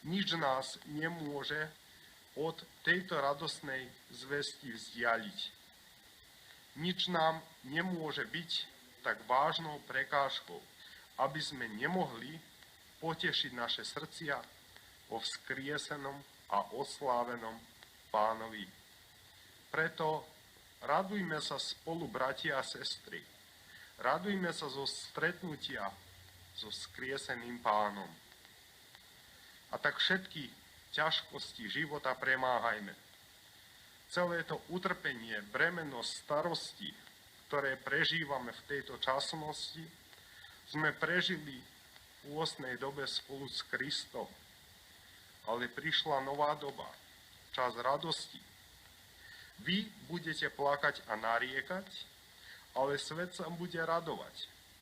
Nič nás nemôže od tejto radosnej zvesti vzdialiť. Nič nám nemôže byť tak vážnou prekážkou, aby sme nemohli potešiť naše srdcia vo vzkriesenom a oslávenom Pánovi. Preto radujme sa spolu, bratia a sestry. Radujme sa zo stretnutia so vzkrieseným Pánom. A tak všetky ťažkosti života premáhajme. Celé to utrpenie, bremeno starosti, ktoré prežívame v tejto časnosti, sme prežili v 8. dobe spolu s Kristom. Ale prišla nová doba, čas radosti. Vy budete plakať a nariekať, ale svet sa bude radovať.